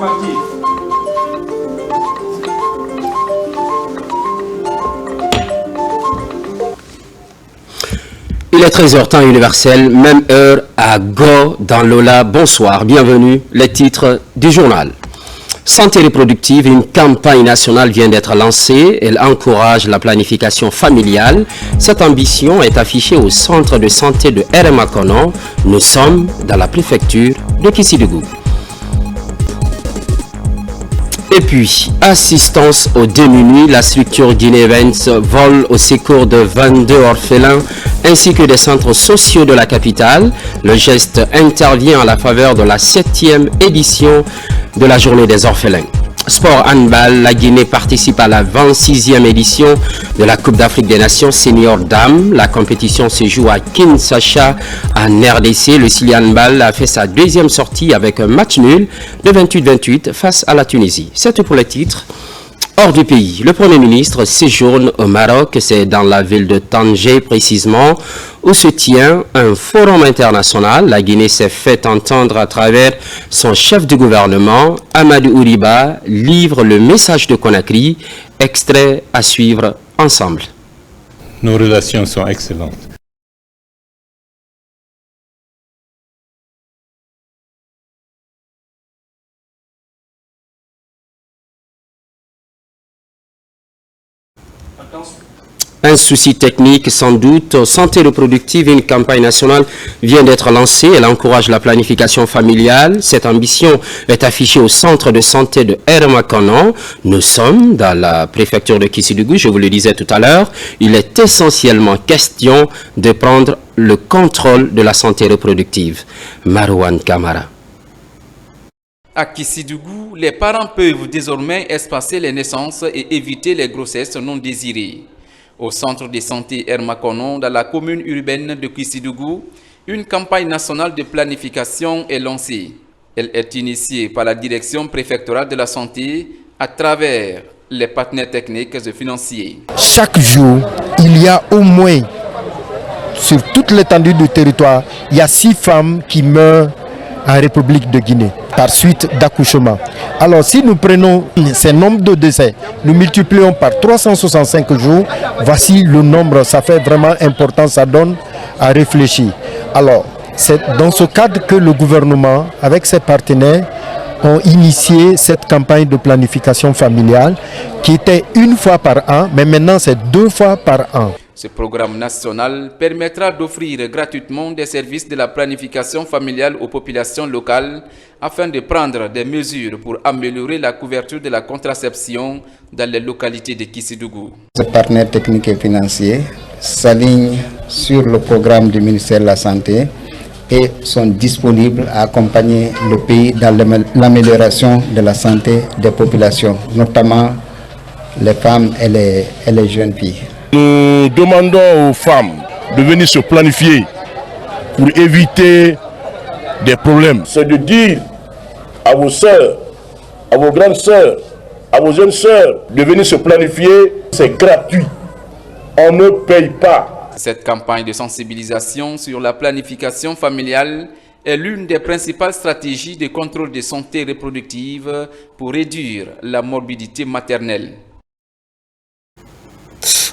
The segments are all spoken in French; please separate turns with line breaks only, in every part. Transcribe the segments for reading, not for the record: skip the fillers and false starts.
parti.
Il est 13h temps universel, même heure à Go dans Lola. Bonsoir, bienvenue. Les titres du journal. Santé reproductive, une campagne nationale vient d'être lancée. Elle encourage la planification familiale. Cette ambition est affichée au centre de santé de Eremakono. Nous sommes dans la préfecture de Kissidougou. Et puis, assistance aux démunis, la structure Guinée Events vole au secours de 22 orphelins ainsi que des centres sociaux de la capitale. Le geste intervient à la faveur de la 7e édition de la Journée des orphelins. Sport handball, la Guinée participe à la 26e édition de la Coupe d'Afrique des Nations Senior Dames. La compétition se joue à Kinshasa, en RDC. Le Sili handball a fait sa deuxième sortie avec un match nul de 28-28 face à la Tunisie. C'est tout pour les titres. Hors du pays, le Premier ministre séjourne au Maroc, c'est dans la ville de Tanger précisément, où se tient un forum international. La Guinée s'est fait entendre à travers son chef de gouvernement, Amadou Ouriba, livre le message de Conakry, extrait à suivre ensemble.
Nos relations sont excellentes.
Un souci technique sans doute. Santé reproductive, une campagne nationale vient d'être lancée. Elle encourage la planification familiale. Cette ambition est affichée au centre de santé de Eremakono. Nous sommes dans la préfecture de Kissidougou, je vous le disais tout à l'heure. Il est essentiellement question de prendre le contrôle de la santé reproductive. Marouane Kamara.
À Kissidougou, les parents peuvent désormais espacer les naissances et éviter les grossesses non désirées. Au centre de santé Ermakono, dans la commune urbaine de Kissidougou, une campagne nationale de planification est lancée. Elle est initiée par la direction préfectorale de la santé à travers les partenaires techniques et financiers.
Chaque jour, il y a au moins, sur toute l'étendue du territoire, il y a 6 femmes qui meurent en République de Guinée par suite d'accouchement. Alors si nous prenons ces nombres de décès, nous multiplions par 365 jours, voici le nombre, ça fait vraiment important, ça donne à réfléchir. Alors c'est dans ce cadre que le gouvernement, avec ses partenaires, ont initié cette campagne de planification familiale qui était une fois par an, mais maintenant c'est 2 fois par an.
Ce programme national permettra d'offrir gratuitement des services de la planification familiale aux populations locales afin de prendre des mesures pour améliorer la couverture de la contraception dans les localités de Kissidougou.
Les partenaires techniques et financiers s'alignent sur le programme du ministère de la Santé et sont disponibles à accompagner le pays dans l'amélioration de la santé des populations, notamment les femmes et les jeunes filles.
Nous demandons aux femmes de venir se planifier pour éviter des problèmes. C'est de dire à vos sœurs, à vos grandes sœurs, à vos jeunes sœurs de venir se planifier. C'est gratuit. On ne paye pas.
Cette campagne de sensibilisation sur la planification familiale est l'une des principales stratégies de contrôle de santé reproductive pour réduire la morbidité maternelle.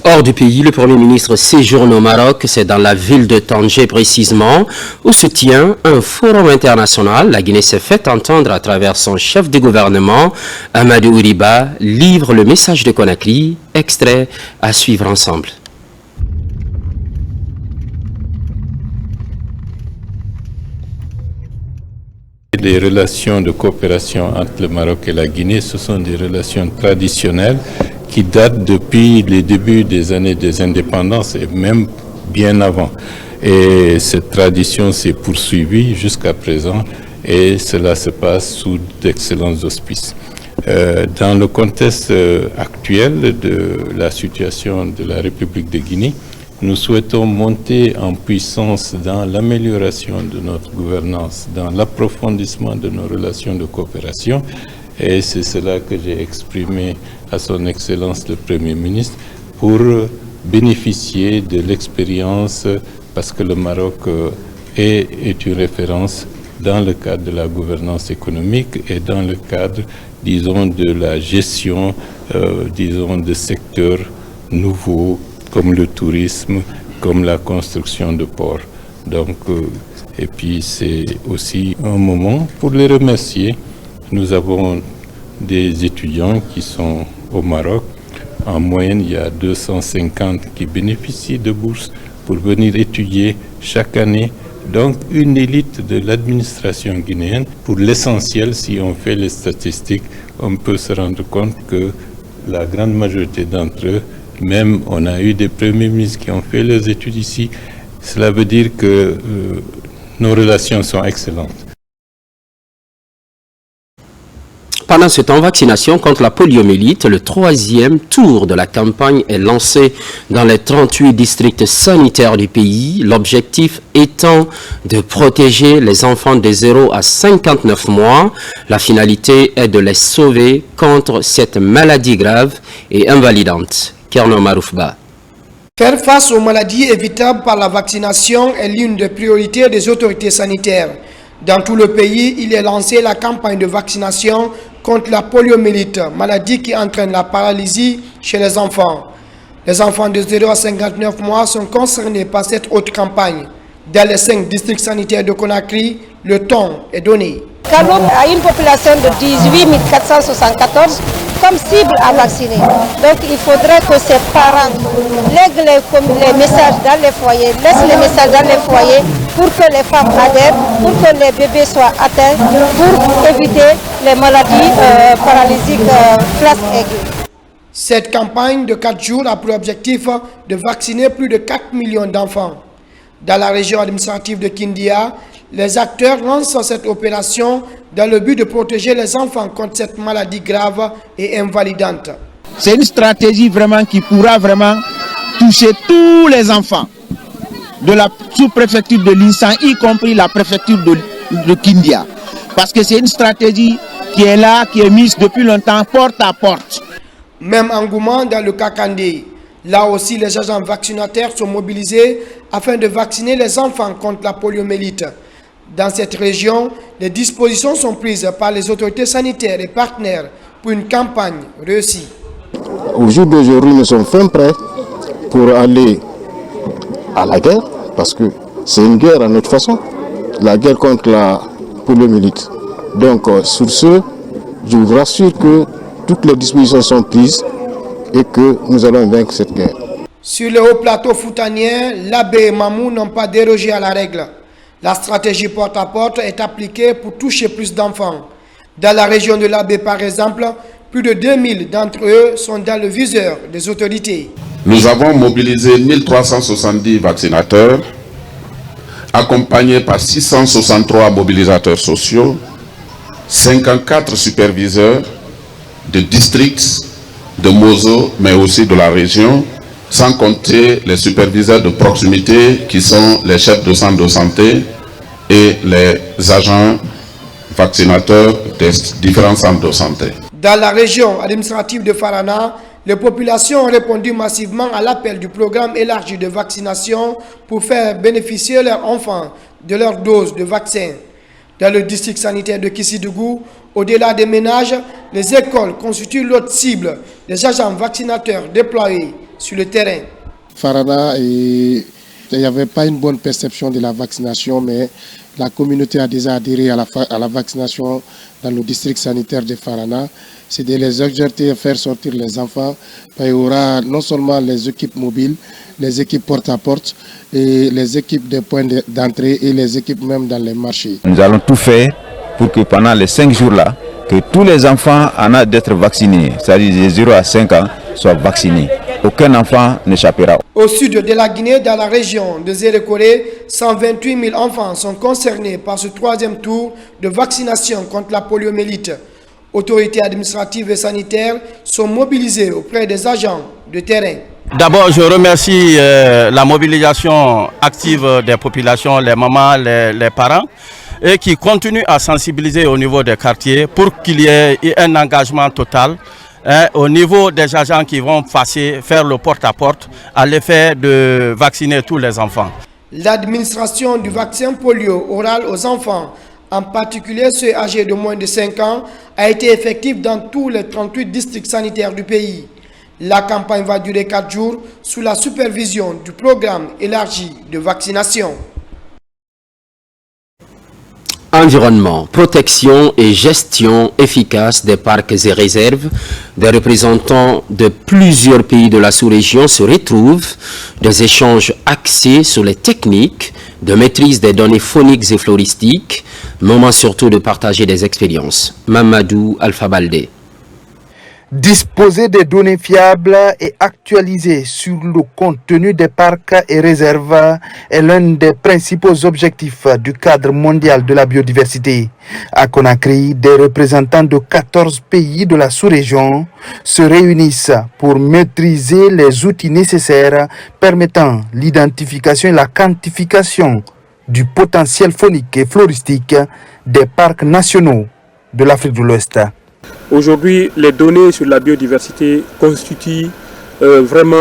Hors du pays, le Premier ministre séjourne au Maroc, c'est dans la ville de Tanger précisément, où se tient un forum international. La Guinée s'est fait entendre à travers son chef de gouvernement, Amadou Ouriba, livre le message de Conakry, extrait à suivre ensemble.
Les relations de coopération entre le Maroc et la Guinée, ce sont des relations traditionnelles qui datent depuis les débuts des années des indépendances et même bien avant. Et cette tradition s'est poursuivie jusqu'à présent et cela se passe sous d'excellents auspices. Dans le contexte actuel de la situation de la République de Guinée, nous souhaitons monter en puissance dans l'amélioration de notre gouvernance, dans l'approfondissement de nos relations de coopération. Et c'est cela que j'ai exprimé à son Excellence le Premier ministre pour bénéficier de l'expérience, parce que le Maroc est une référence dans le cadre de la gouvernance économique et dans le cadre, disons, de la gestion, disons, de secteurs nouveaux comme le tourisme, comme la construction de ports. Donc, et puis c'est aussi un moment pour les remercier. Nous avons des étudiants qui sont au Maroc. En moyenne, il y a 250 qui bénéficient de bourses pour venir étudier chaque année. Donc, une élite de l'administration guinéenne. Pour l'essentiel, si on fait les statistiques, on peut se rendre compte que la grande majorité d'entre eux, même on a eu des premiers ministres qui ont fait leurs études ici, cela veut dire que nos relations sont excellentes.
Pendant ce temps, vaccination contre la poliomyélite, le 3e tour de la campagne est lancé dans les 38 districts sanitaires du pays. L'objectif étant de protéger les enfants de 0 à 59 mois. La finalité est de les sauver contre cette maladie grave et invalidante. Kerno Maroufba.
Faire face aux maladies évitables par la vaccination est l'une des priorités des autorités sanitaires. Dans tout le pays, il est lancé la campagne de vaccination contre la poliomyélite, maladie qui entraîne la paralysie chez les enfants. Les enfants de 0 à 59 mois sont concernés par cette haute campagne. Dans les 5 districts sanitaires de Conakry, le ton est donné.
Kaloum a une population de 18 474 comme cible à vacciner. Donc il faudrait que ces parents lèguent les messages dans les foyers, laissent les messages dans les foyers pour que les femmes adhèrent, pour que les bébés soient atteints, pour éviter les maladies paralysiques classe aiguë.
Cette campagne de 4 jours a pour objectif de vacciner plus de 4 millions d'enfants. Dans la région administrative de Kindia, les acteurs lancent cette opération dans le but de protéger les enfants contre cette maladie grave et invalidante.
C'est une stratégie vraiment qui pourra vraiment toucher tous les enfants de la sous-préfecture de l'Insan, y compris la préfecture de Kindia. Parce que c'est une stratégie qui est là, qui est mise depuis longtemps, porte à porte.
Même engouement dans le Kakandé. Là aussi, les agents vaccinateurs sont mobilisés afin de vacciner les enfants contre la poliomyélite. Dans cette région, les dispositions sont prises par les autorités sanitaires et partenaires pour une campagne réussie.
Au jour d'aujourd'hui, nous sommes fin prêts pour aller à la guerre, parce que c'est une guerre à notre façon, la guerre contre la poliomyélite. Donc, sur ce, je vous rassure que toutes les dispositions sont prises et que nous allons vaincre cette guerre.
Sur le haut plateau foutanien, l'abbé et Mamou n'ont pas dérogé à la règle. La stratégie porte-à-porte est appliquée pour toucher plus d'enfants. Dans la région de l'abbé, par exemple, plus de 2000 d'entre eux sont dans le viseur des autorités.
Nous avons mobilisé 1370 vaccinateurs, accompagnés par 663 mobilisateurs sociaux, 54 superviseurs de districts, de Mozo, mais aussi de la région, sans compter les superviseurs de proximité qui sont les chefs de centre de santé et les agents vaccinateurs des différents centres de santé.
Dans la région administrative de Farana, les populations ont répondu massivement à l'appel du programme élargi de vaccination pour faire bénéficier leurs enfants de leur dose de vaccin. Dans le district sanitaire de Kissidougou, au-delà des ménages, les écoles constituent l'autre cible des agents vaccinateurs déployés sur le terrain.
Farana, il n'y avait pas une bonne perception de la vaccination, mais la communauté a déjà adhéré à la vaccination dans le district sanitaire de Farana. C'est de les exhorter à faire sortir les enfants. Il y aura non seulement les équipes mobiles, les équipes porte-à-porte, et les équipes des points d'entrée et les équipes même dans les marchés.
Nous allons tout faire pour que pendant les 5 jours-là, que tous les enfants en âge d'être vaccinés, c'est-à-dire de 0 à 5 ans, soient vaccinés. Aucun enfant n'échappera.
Au sud de la Guinée, dans la région de Zérekoré, 128 000 enfants sont concernés par ce 3e tour de vaccination contre la poliomyélite. Autorités administratives et sanitaires sont mobilisées auprès des agents de terrain.
D'abord, je remercie la mobilisation active des populations, les mamans, les parents, et qui continuent à sensibiliser au niveau des quartiers pour qu'il y ait un engagement total au niveau des agents qui vont faire le porte-à-porte à l'effet de vacciner tous les enfants.
L'administration du vaccin polio oral aux enfants en particulier ceux âgés de moins de 5 ans, a été effective dans tous les 38 districts sanitaires du pays. La campagne va durer 4 jours sous la supervision du programme élargi de vaccination.
Environnement, protection et gestion efficace des parcs et réserves. Des représentants de plusieurs pays de la sous-région se retrouvent. Des échanges axés sur les techniques de maîtrise des données phoniques et floristiques. Moment surtout de partager des expériences. Mamadou Alpha Baldé.
Disposer des données fiables et actualisées sur le contenu des parcs et réserves est l'un des principaux objectifs du cadre mondial de la biodiversité. À Conakry, des représentants de 14 pays de la sous-région se réunissent pour maîtriser les outils nécessaires permettant l'identification et la quantification du potentiel phonique et floristique des parcs nationaux de l'Afrique de l'Ouest.
Aujourd'hui, les données sur la biodiversité constituent vraiment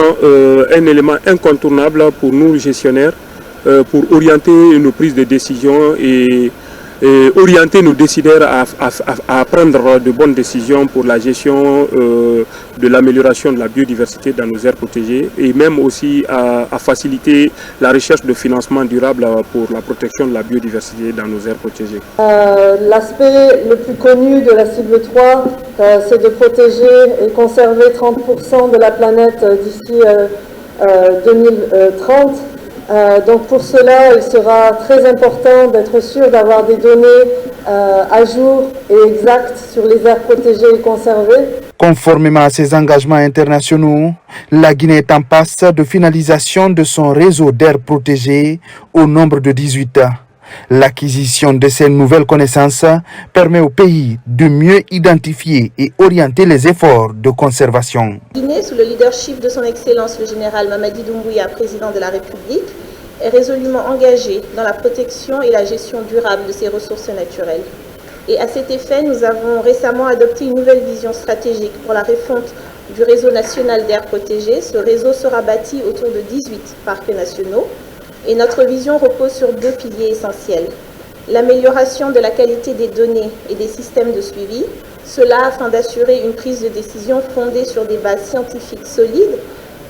un élément incontournable pour nous, gestionnaires, pour orienter nos prises de décision et orienter nos décideurs à prendre de bonnes décisions pour la gestion de l'amélioration de la biodiversité dans nos aires protégées et même aussi à faciliter la recherche de financement durable pour la protection de la biodiversité dans nos aires protégées.
L'aspect le plus connu de la cible 3, c'est de protéger et conserver 30% de la planète d'ici 2030. Donc pour cela, il sera très important d'être sûr d'avoir des données à jour et exactes sur les aires protégées et conservées.
Conformément à ses engagements internationaux, la Guinée est en passe de finalisation de son réseau d'aires protégées au nombre de 18. L'acquisition de ces nouvelles connaissances permet au pays de mieux identifier et orienter les efforts de conservation.
La Guinée, sous le leadership de son Excellence le général Mamadi Doumbouya, président de la République, est résolument engagée dans la protection et la gestion durable de ses ressources naturelles. Et à cet effet, nous avons récemment adopté une nouvelle vision stratégique pour la refonte du réseau national d'aires protégées. Ce réseau sera bâti autour de 18 parcs nationaux. Et notre vision repose sur 2 piliers essentiels. L'amélioration de la qualité des données et des systèmes de suivi, cela afin d'assurer une prise de décision fondée sur des bases scientifiques solides,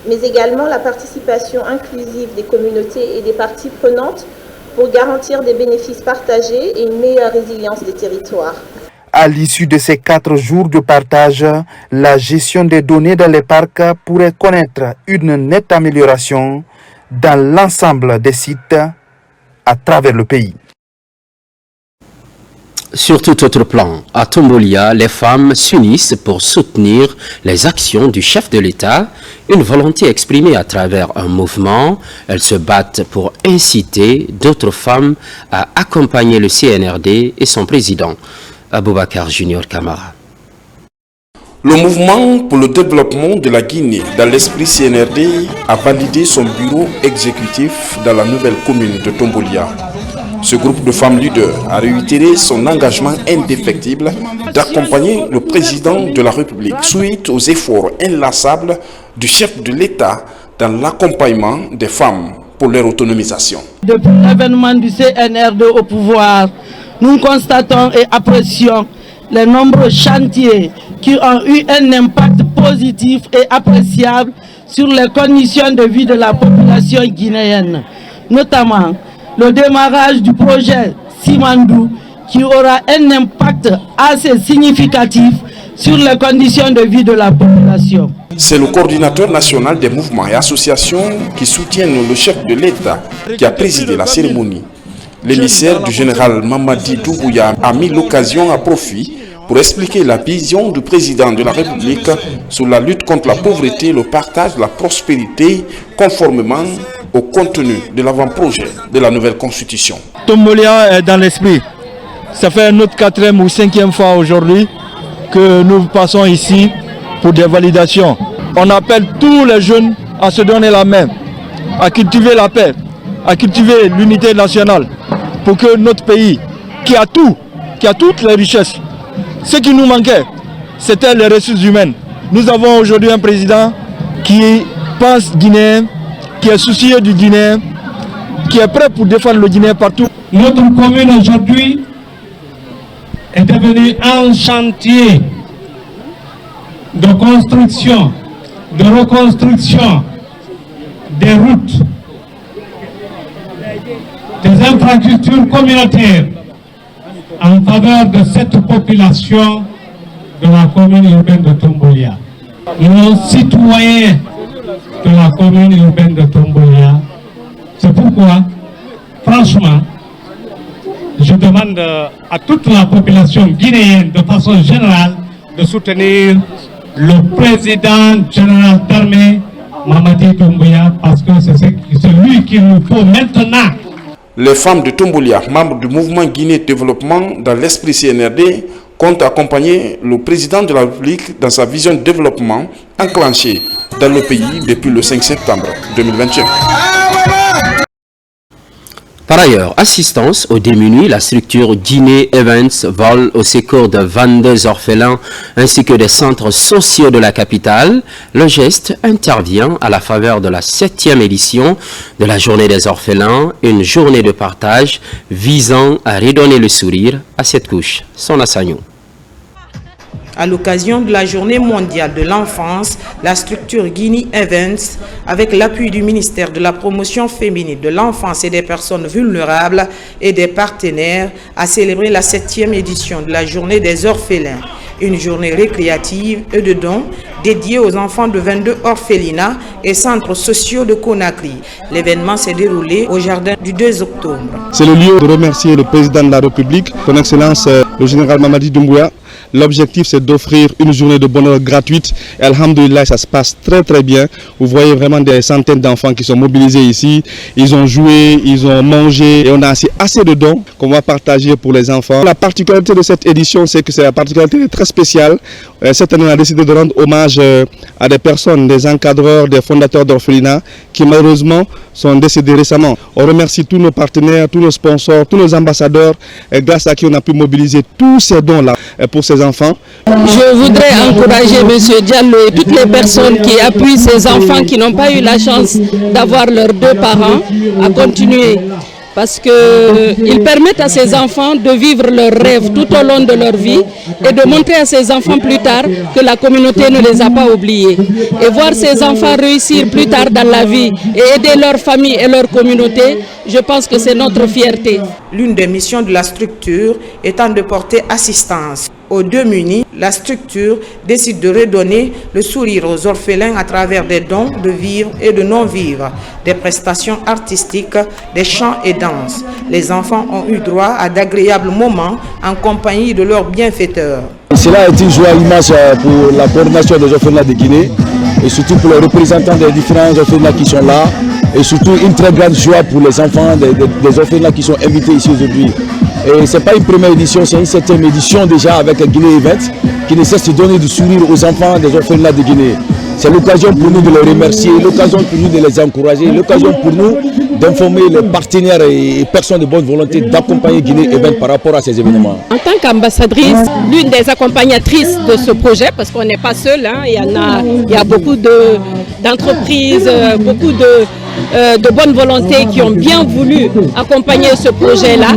mais également la participation inclusive des communautés et des parties prenantes pour garantir des bénéfices partagés et une meilleure résilience des territoires.
À l'issue de ces 4 jours de partage, la gestion des données dans les parcs pourrait connaître une nette amélioration dans l'ensemble des sites à travers le pays.
Sur tout autre plan, à Tombolia, les femmes s'unissent pour soutenir les actions du chef de l'État, une volonté exprimée à travers un mouvement. Elles se battent pour inciter d'autres femmes à accompagner le CNRD et son président, Aboubacar Junior Camara.
Le mouvement pour le développement de la Guinée dans l'esprit CNRD a validé son bureau exécutif dans la nouvelle commune de Tombolia. Ce groupe de femmes leaders a réitéré son engagement indéfectible d'accompagner le président de la République suite aux efforts inlassables du chef de l'État dans l'accompagnement des femmes pour leur autonomisation.
Depuis l'avènement du CNRD au pouvoir, nous constatons et apprécions les nombreux chantiers qui ont eu un impact positif et appréciable sur les conditions de vie de la population guinéenne, notamment le démarrage du projet Simandou qui aura un impact assez significatif sur les conditions de vie de la population.
C'est le coordinateur national des mouvements et associations qui soutiennent le chef de l'État qui a présidé la cérémonie. L'émissaire du général Mamadi Doumbouya a mis l'occasion à profit pour expliquer la vision du président de la République sur la lutte contre la pauvreté et le partage de la prospérité conformément au contenu de l'avant-projet de la nouvelle constitution.
Tombolia est dans l'esprit. Ça fait notre 4e ou 5e fois aujourd'hui que nous passons ici pour des validations. On appelle tous les jeunes à se donner la main, à cultiver la paix, à cultiver l'unité nationale pour que notre pays, qui a tout, qui a toutes les richesses, ce qui nous manquait, c'était les ressources humaines. Nous avons aujourd'hui un président qui pense guinéen, qui est soucieux du Guinéen, qui est prêt pour défendre le Guinéen partout.
Notre commune aujourd'hui est devenu un chantier de construction, de reconstruction des routes, des infrastructures communautaires en faveur de cette population de la commune urbaine de Tombolia. Nos citoyens de la commune urbaine de Tombolia. C'est pourquoi, franchement, je demande à toute la population guinéenne de façon générale de soutenir le président général d'armée, Mamadi Doumbouya, parce que c'est lui qu'il nous faut maintenant.
Les femmes de Tombolia, membres du mouvement Guinée Développement dans l'esprit CNRD, comptent accompagner le président de la République dans sa vision de développement enclenchée dans le pays depuis le 5 septembre 2021.
Par ailleurs, assistance aux démunis, la structure Guinée Events vole au secours de 22 orphelins ainsi que des centres sociaux de la capitale. Le geste intervient à la faveur de la 7e édition de la Journée des orphelins, une journée de partage visant à redonner le sourire à cette couche. Son Assagnon.
À l'occasion de la Journée mondiale de l'enfance, la structure Guinée Events, avec l'appui du ministère de la Promotion féminine de l'enfance et des personnes vulnérables et des partenaires, a célébré la 7e édition de la Journée des orphelins, une journée récréative et de dons dédiée aux enfants de 22 orphelinats et centres sociaux de Conakry. L'événement s'est déroulé au jardin du 2 octobre.
C'est le lieu de remercier le président de la République, son Excellence le général Mamadi Doumbouya. L'objectif, c'est d'offrir une journée de bonheur gratuite. Et alhamdoulilah, ça se passe très très bien. Vous voyez vraiment des centaines d'enfants qui sont mobilisés ici. Ils ont joué, ils ont mangé et on a assez de dons qu'on va partager pour les enfants. La particularité de cette édition, c'est que c'est la particularité très spéciale. Cette année, on a décidé de rendre hommage à des personnes, des encadreurs, des fondateurs d'orphelinats qui malheureusement sont décédés récemment. On remercie tous nos partenaires, tous nos sponsors, tous nos ambassadeurs, grâce à qui on a pu mobiliser tous ces dons-là pour ces enfants.
Je voudrais encourager M. Diallo et toutes les personnes qui appuient ces enfants qui n'ont pas eu la chance d'avoir leurs deux parents à continuer. Parce qu'ils permettent à ces enfants de vivre leurs rêves tout au long de leur vie et de montrer à ces enfants plus tard que la communauté ne les a pas oubliés. Et voir ces enfants réussir plus tard dans la vie et aider leur famille et leur communauté, je pense que c'est notre fierté.
L'une des missions de la structure étant de porter assistance aux démunis, la structure décide de redonner le sourire aux orphelins à travers des dons de vivre et de non-vivre, des prestations artistiques, des chants et danses. Les enfants ont eu droit à d'agréables moments en compagnie de leurs bienfaiteurs.
Cela est une joie immense pour la coordination des orphelins de Guinée et surtout pour les représentants des différents orphelins qui sont là et surtout une très grande joie pour les enfants des orphelins qui sont invités ici aujourd'hui. Et ce n'est pas une première édition, c'est une 7e édition déjà avec Guinée Events qui ne cesse de donner du sourire aux enfants des orphelins de Guinée. C'est l'occasion pour nous de les remercier, l'occasion pour nous de les encourager, l'occasion pour nous d'informer les partenaires et personnes de bonne volonté d'accompagner Guinée Events par rapport à ces événements.
En tant qu'ambassadrice, l'une des accompagnatrices de ce projet, parce qu'on n'est pas seul, hein, il y a beaucoup d'entreprises, beaucoup de bonne volonté qui ont bien voulu accompagner ce projet-là.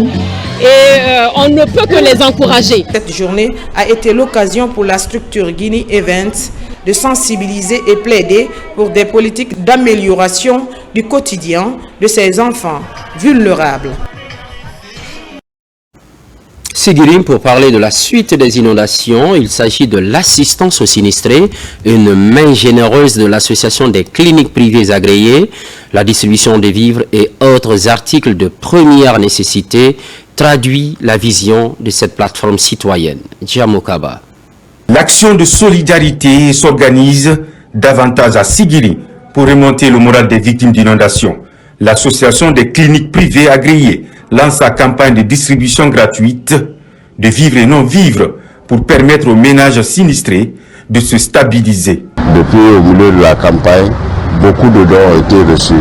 Et on ne peut que les encourager.
Cette journée a été l'occasion pour la structure Guinée Events de sensibiliser et plaider pour des politiques d'amélioration du quotidien de ces enfants vulnérables.
Seguirim pour parler de la suite des inondations. Il s'agit de l'assistance aux sinistrés, une main généreuse de l'association des cliniques privées agréées, la distribution des vivres et autres articles de première nécessité traduit la vision de cette plateforme citoyenne. Djamokaba.
L'action de solidarité s'organise davantage à Sigiri pour remonter le moral des victimes d'inondations. L'association des cliniques privées agréées lance sa campagne de distribution gratuite de vivres et non-vivres pour permettre aux ménages sinistrés de se stabiliser.
Depuis au milieu de la campagne, beaucoup de dons ont été reçus.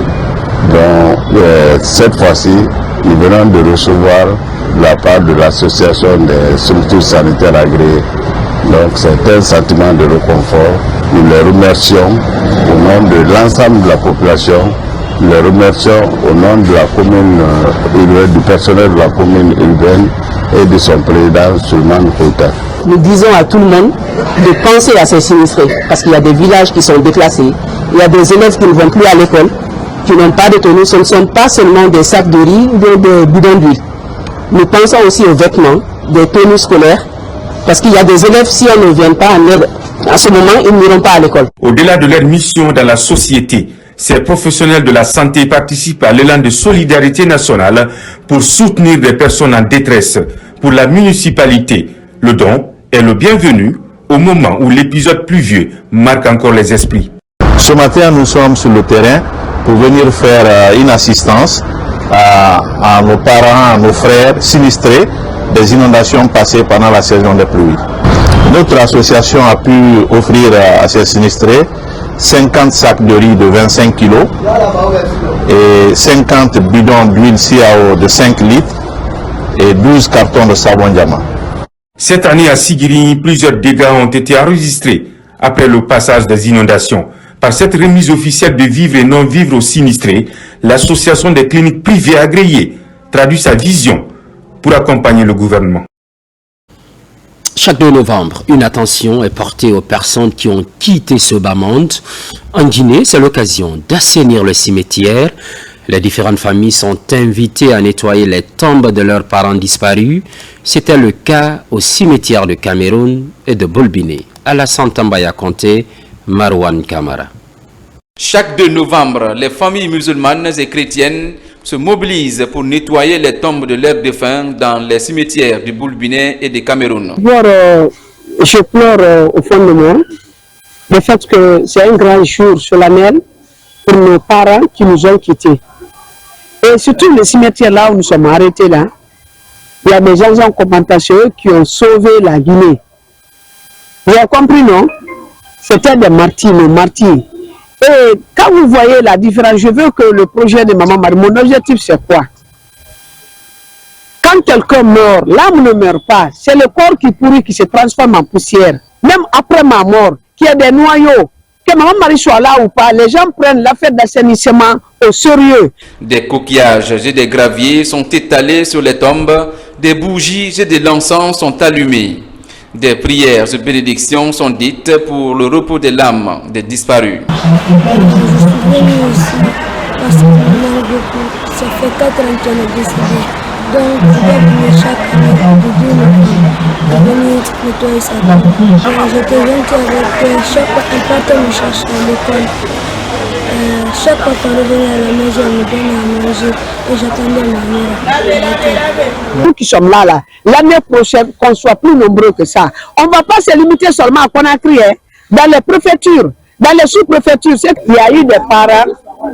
Donc cette fois-ci, nous venons de recevoir de la part de l'association des structures sanitaires agréées. Donc c'est un sentiment de réconfort. Nous les remercions au nom de l'ensemble de la population. Nous les remercions au nom de la commune urbaine, du personnel de la commune urbaine et de son président Souleymane Keïta.
Nous disons à tout le monde de penser à ces sinistrés, parce qu'il y a des villages qui sont déclassés, il y a des élèves qui ne vont plus à l'école, qui n'ont pas de tenue, ce ne sont pas seulement des sacs de riz ou des bidons d'huile. Nous pensons aussi aux vêtements, des tenues scolaires, parce qu'il y a des élèves, si on ne vient pas en aide, à ce moment, ils n'iront pas à l'école.
Au-delà de leur mission dans la société, ces professionnels de la santé participent à l'élan de solidarité nationale pour soutenir des personnes en détresse. Pour la municipalité, le don est le bienvenu au moment où l'épisode pluvieux marque encore les esprits.
Ce matin, nous sommes sur le terrain pour venir faire une assistance à nos parents, à nos frères sinistrés des inondations passées pendant la saison des pluies. Notre association a pu offrir à ces sinistrés 50 sacs de riz de 25 kg et 50 bidons d'huile CAO de 5 litres et 12 cartons de savon diamant.
Cette année à Sigiri, plusieurs dégâts ont été enregistrés après le passage des inondations. Par cette remise officielle de vivres et non-vivres aux sinistrés, l'association des cliniques privées agréées traduit sa vision pour accompagner le gouvernement.
Chaque 2 novembre, une attention est portée aux personnes qui ont quitté ce bas monde. En Guinée, c'est l'occasion d'assainir le cimetière. Les différentes familles sont invitées à nettoyer les tombes de leurs parents disparus. C'était le cas au cimetière de Cameroun et de Bolbiné. Alassane Tambaya Conté, Marwan Kamara.
Chaque 2 novembre, les familles musulmanes et chrétiennes se mobilisent pour nettoyer les tombes de leurs défunts dans les cimetières du Bolbiné et du Cameroun.
Je pleure au fond de moi le fait que c'est un grand jour solennel pour nos parents qui nous ont quittés. Et surtout le cimetière là où nous sommes arrêtés là, il y a des gens en commentation qui ont sauvé la Guinée. Vous avez compris, non? C'était des martyrs, nos martyrs. Et quand vous voyez la différence, je veux que le projet de Maman Marie, mon objectif c'est quoi? Quand quelqu'un meurt, l'âme ne meurt pas. C'est le corps qui pourrit, qui se transforme en poussière. Même après ma mort, qu'il y ait des noyaux, que Maman Marie soit là ou pas, les gens prennent l'affaire d'assainissement au sérieux.
Des coquillages et des graviers sont étalés sur les tombes, des bougies et de l'encens sont allumés. Des prières et bénédictions sont dites pour le repos de l'âme des disparus.
Je suis venue ici parce que maman beaucoup. Ça fait 4 ans qu'elle est décédée. Donc je vais venir chaque année de venir nettoyer sa tombe. J'étais gentille avec eux. Chaque fois qu'elle partait me chercher à l'école. Chaque fois qu'on revenait à la maison, on me donnait à manger et j'attendais ma mère.
Nous qui sommes là, l'année prochaine, qu'on soit plus nombreux que ça. On ne va pas se limiter seulement à Conakry, dans les préfectures, dans les sous-préfectures. Il y a eu des parents,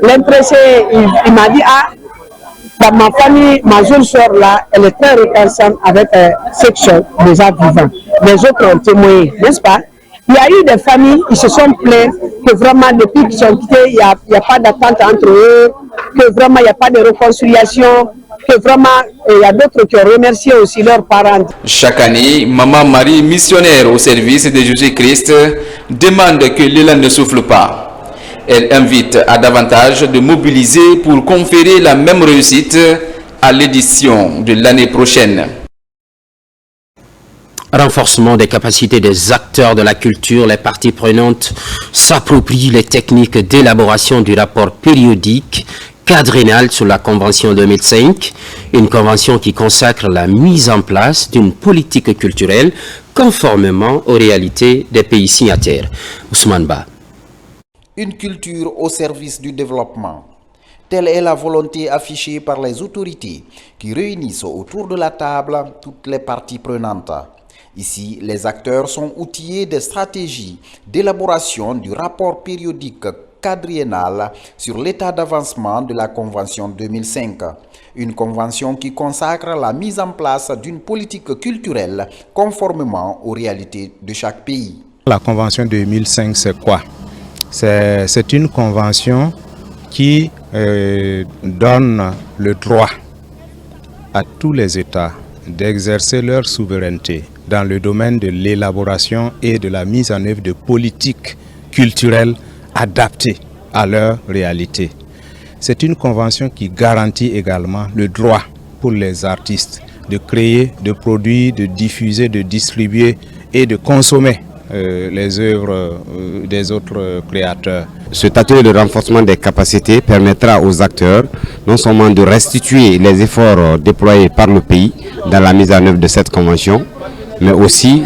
l'impressé, il m'a dit, dans ma famille, ma jeune soeur là, elle est très reconnaissante avec section déjà vivant. Les autres ont témoigné, n'est-ce pas? Il y a eu des familles qui se sont plaintes que vraiment depuis qu'ils sont quittés, il n'y a pas d'attente entre eux, que vraiment il n'y a pas de réconciliation, que vraiment il y a d'autres qui ont remercié aussi leurs parents.
Chaque année, Maman Marie, missionnaire au service de Jésus-Christ, demande que l'élan ne souffle pas. Elle invite à davantage de mobiliser pour conférer la même réussite à l'édition de l'année prochaine.
Renforcement des capacités des acteurs de la culture, les parties prenantes s'approprient les techniques d'élaboration du rapport périodique quadriennal sur la Convention 2005, une convention qui consacre la mise en place d'une politique culturelle conformément aux réalités des pays signataires. Ousmane Ba.
Une culture au service du développement. Telle est la volonté affichée par les autorités qui réunissent autour de la table toutes les parties prenantes. Ici, les acteurs sont outillés des stratégies d'élaboration du rapport périodique quadriennal sur l'état d'avancement de la Convention 2005. Une convention qui consacre la mise en place d'une politique culturelle conformément aux réalités de chaque pays.
La Convention 2005, c'est quoi? C'est une convention qui donne le droit à tous les États d'exercer leur souveraineté dans le domaine de l'élaboration et de la mise en œuvre de politiques culturelles adaptées à leur réalité. C'est une convention qui garantit également le droit pour les artistes de créer, de produire, de diffuser, de distribuer et de consommer les œuvres des autres créateurs.
Cet atelier de renforcement des capacités permettra aux acteurs non seulement de restituer les efforts déployés par le pays dans la mise en œuvre de cette convention, mais aussi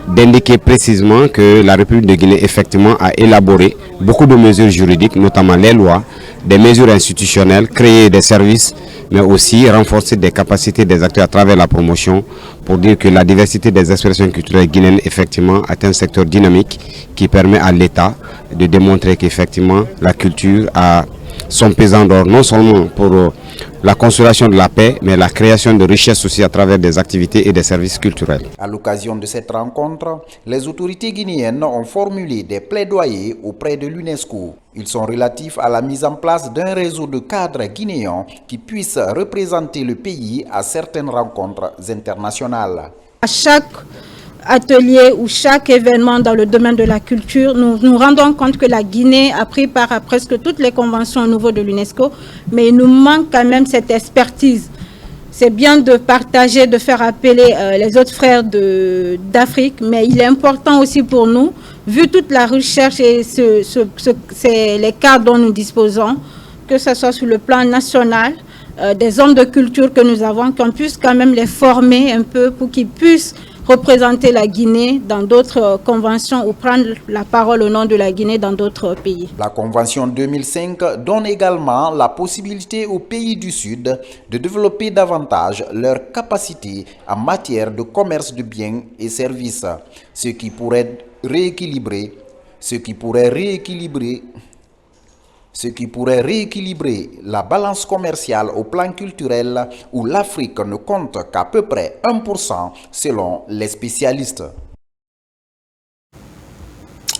d'indiquer précisément que la République de Guinée effectivement a élaboré beaucoup de mesures juridiques, notamment les lois, des mesures institutionnelles, créer des services, mais aussi renforcer des capacités des acteurs à travers la promotion pour dire que la diversité des expressions culturelles guinéennes effectivement est un secteur dynamique qui permet à l'État de démontrer qu'effectivement la culture a son pesant d'or, non seulement pour la consolidation de la paix, mais la création de richesses aussi à travers des activités et des services culturels.
À l'occasion de cette rencontre, les autorités guinéennes ont formulé des plaidoyers auprès de l'UNESCO. Ils sont relatifs à la mise en place d'un réseau de cadres guinéens qui puissent représenter le pays à certaines rencontres internationales.
À chaque atelier ou chaque événement dans le domaine de la culture, nous nous rendons compte que la Guinée a pris part à presque toutes les conventions au niveau de l'UNESCO, mais il nous manque quand même cette expertise. C'est bien de partager, de faire appeler les autres frères d'Afrique, mais il est important aussi pour nous, vu toute la recherche et les cadres dont nous disposons, que ce soit sur le plan national, des hommes de culture que nous avons, qu'on puisse quand même les former un peu pour qu'ils puissent représenter la Guinée dans d'autres conventions ou prendre la parole au nom de la Guinée dans d'autres pays.
La Convention 2005 donne également la possibilité aux pays du Sud de développer davantage leurs capacités en matière de commerce de biens et services, ce qui pourrait rééquilibrer la balance commerciale au plan culturel où l'Afrique ne compte qu'à peu près 1% selon les spécialistes.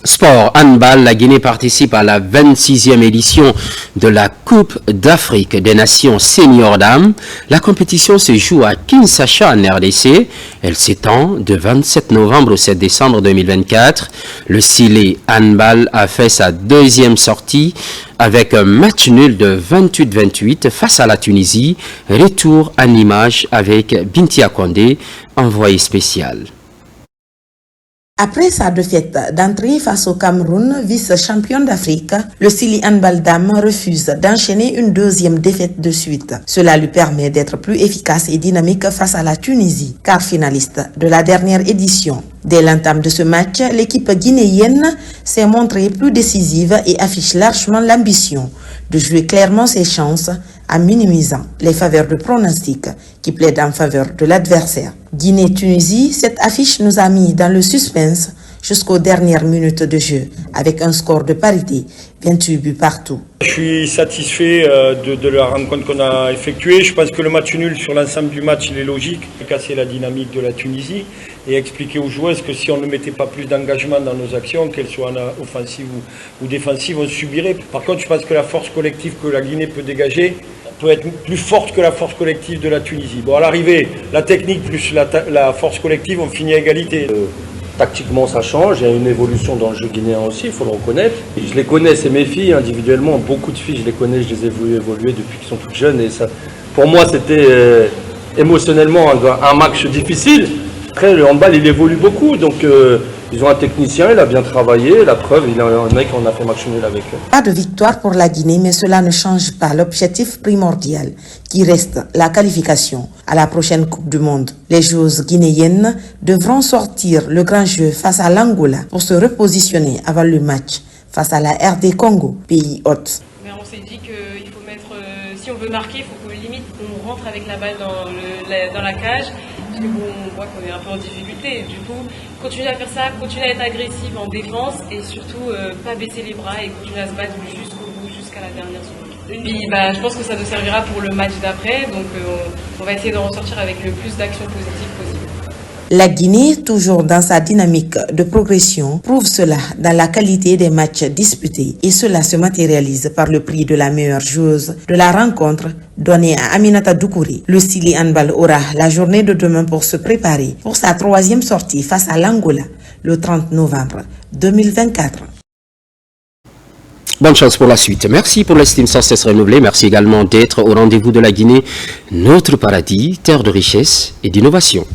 Sport, handball, la Guinée participe à la 26e édition de la Coupe d'Afrique des Nations Senior Dames. La compétition se joue à Kinshasa en RDC. Elle s'étend de 27 novembre au 7 décembre 2024. Le Silé handball a fait sa deuxième sortie avec un match nul de 28-28 face à la Tunisie. Retour en image avec Bintia Kondé, envoyé spécial.
Après sa défaite d'entrée face au Cameroun, vice-champion d'Afrique, le Silé Handball Dame refuse d'enchaîner une deuxième défaite de suite. Cela lui permet d'être plus efficace et dynamique face à la Tunisie, quart finaliste de la dernière édition. Dès l'entame de ce match, l'équipe guinéenne s'est montrée plus décisive et affiche largement l'ambition de jouer clairement ses chances en minimisant les faveurs de pronostic qui plaident en faveur de l'adversaire. Guinée-Tunisie, cette affiche nous a mis dans le suspense jusqu'aux dernières minutes de jeu avec un score de parité, 28 buts partout.
Je suis satisfait de la rencontre qu'on a effectuée. Je pense que le match nul sur l'ensemble du match, il est logique. Casser la dynamique de la Tunisie et expliquer aux joueurs que si on ne mettait pas plus d'engagement dans nos actions, qu'elles soient offensives ou défensives, on subirait. Par contre, je pense que la force collective que la Guinée peut dégager peut être plus forte que la force collective de la Tunisie. Bon, à l'arrivée, la technique plus la force collective, on finit à égalité.
Tactiquement, ça change. Il y a une évolution dans le jeu guinéen aussi, il faut le reconnaître. Je les connais, c'est mes filles, individuellement. Beaucoup de filles, je les connais, je les ai vues évoluer depuis qu'elles sont toutes jeunes. Et ça, pour moi, c'était émotionnellement un match difficile. Après, le handball, il évolue beaucoup. Donc, ils ont un technicien, il a bien travaillé. La preuve, il y a un mec, on a fait match nul avec eux.
Pas de victoire pour la Guinée, mais cela ne change pas l'objectif primordial, qui reste la qualification à la prochaine Coupe du Monde. Les joueuses guinéennes devront sortir le grand jeu face à l'Angola pour se repositionner avant le match face à la RD Congo, pays hôte.
Mais on s'est dit qu'il faut mettre, si on veut marquer, il faut que limite on rentre avec la balle dans la cage. Parce que bon, on voit qu'on est un peu en difficulté. Du coup, continuer à faire ça, continuer à être agressive en défense et surtout pas baisser les bras et continuer à se battre jusqu'au bout, jusqu'à la dernière seconde. Et puis, je pense que ça nous servira pour le match d'après. Donc, on va essayer de ressortir avec le plus d'actions positives possible.
La Guinée, toujours dans sa dynamique de progression, prouve cela dans la qualité des matchs disputés et cela se matérialise par le prix de la meilleure joueuse de la rencontre donné à Aminata Doucouré. Le Silé Handball aura la journée de demain pour se préparer pour sa troisième sortie face à l'Angola le 30 novembre 2024.
Bonne chance pour la suite. Merci pour l'estime sans cesse renouvelée. Merci également d'être au rendez-vous de la Guinée, notre paradis, terre de richesse et d'innovation.